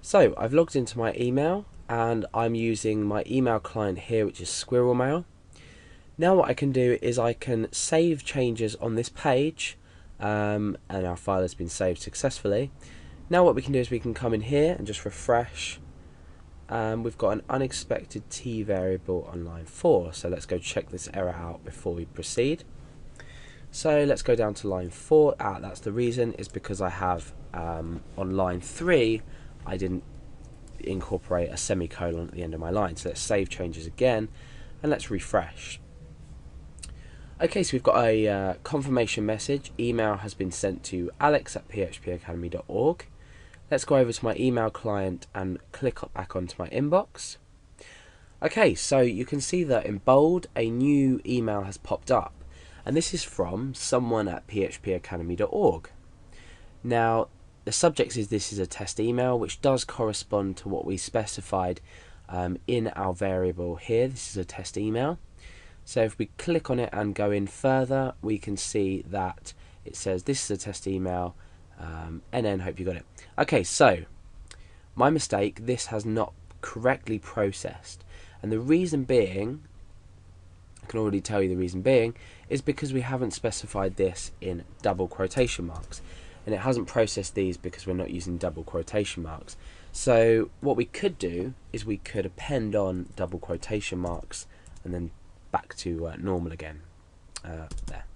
So I've logged into my email and I'm using my email client here, which is Squirrel Mail. Now what I can do is I can save changes on this page, and our file has been saved successfully. Now what we can do is we can come in here and just refresh. We've got an unexpected t variable on line 4, so let's go check this error out before we proceed. So let's go down to line 4. That's the reason, is because I have on line 3 I didn't incorporate a semicolon at the end of my line. So let's save changes again and let's refresh. Okay, so we've got a confirmation message. Email has been sent to alex@phpacademy.org. Let's go over to my email client and click back onto my inbox. Okay, so you can see that in bold a new email has popped up, and this is from someone at phpacademy.org. Now the subject is this is a test email, which does correspond to what we specified in our variable here. This is a test email. So if we click on it and go in further, we can see that it says this is a test email, NN, hope you got it. Okay, so my mistake, this has not correctly processed, and the reason being, I can already tell you the reason being, is because we haven't specified this in double quotation marks, and it hasn't processed these because we're not using double quotation marks. So what we could do is we could append on double quotation marks and then back to normal again. There.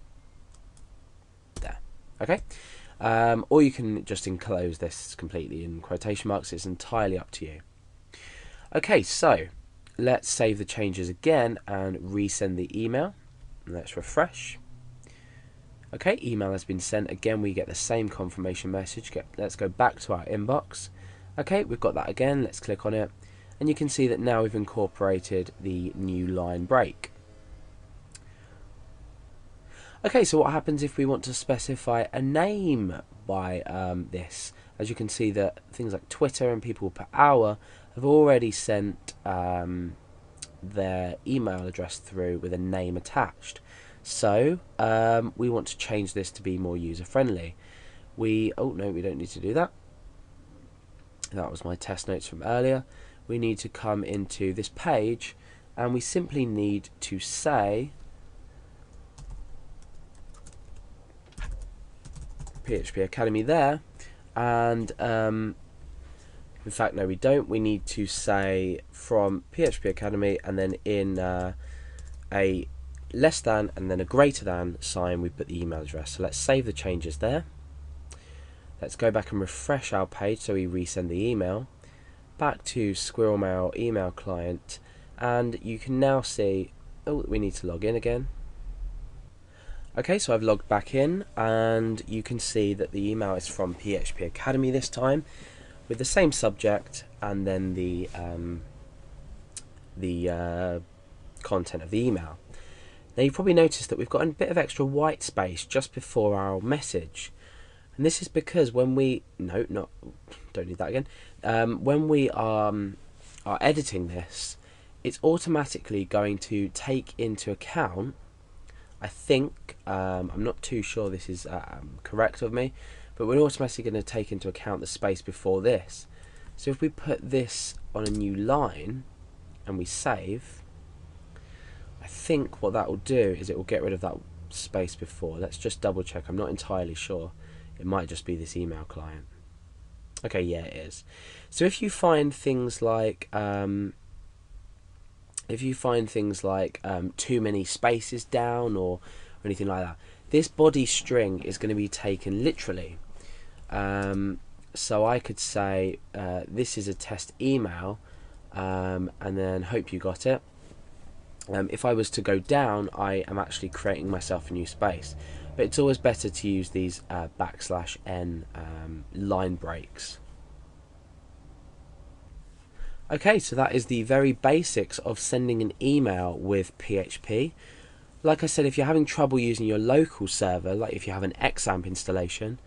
Okay. Or you can just enclose this completely in quotation marks. It's entirely up to you. Okay, so let's save the changes again and resend the email. Let's refresh. Okay, email has been sent. Again, we get the same confirmation message. Let's go back to our inbox. Okay, we've got that again. Let's click on it, and you can see that now we've incorporated the new line break. Okay, so what happens if we want to specify a name by this? As you can see that things like Twitter and people per hour have already sent their email address through with a name attached. So we want to change this to be more user friendly. Oh no, we don't need to do that. That was my test notes from earlier. We need to come into this page and we simply need to say PHP Academy there, and in fact no we don't, we need to say from PHP Academy, and then in a less than and then a greater than sign we put the email address. So let's save the changes there. Let's go back and refresh our page so we resend the email back to Squirrel Mail email client, and you can now see, oh, we need to log in again. Okay, so I've logged back in and you can see that the email is from PHP Academy this time with the same subject and then the content of the email. Now you've probably noticed that we've got a bit of extra white space just before our message, and this is because when we don't need that again. When we are editing this, it's automatically going to take into account, I think, I'm not too sure this is correct of me, but we're automatically going to take into account the space before this. So if we put this on a new line and we save, I think what that will do is it will get rid of that space before. Let's just double check. I'm not entirely sure. It might just be this email client. Okay, yeah, it is. So if you find things like too many spaces down or anything like that, this body string is going to be taken literally. So I could say this is a test email, and then hope you got it. If I was to go down, I am actually creating myself a new space, but it's always better to use these \n line breaks. Okay, so that is the very basics of sending an email with PHP. Like I said, if you're having trouble using your local server, like if you have an XAMPP installation,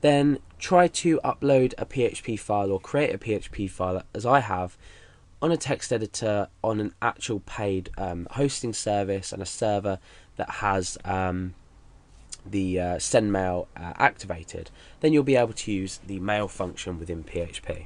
then try to upload a PHP file or create a PHP file, as I have, on a text editor on an actual paid hosting service and a server that has the send mail activated. Then you'll be able to use the mail function within PHP.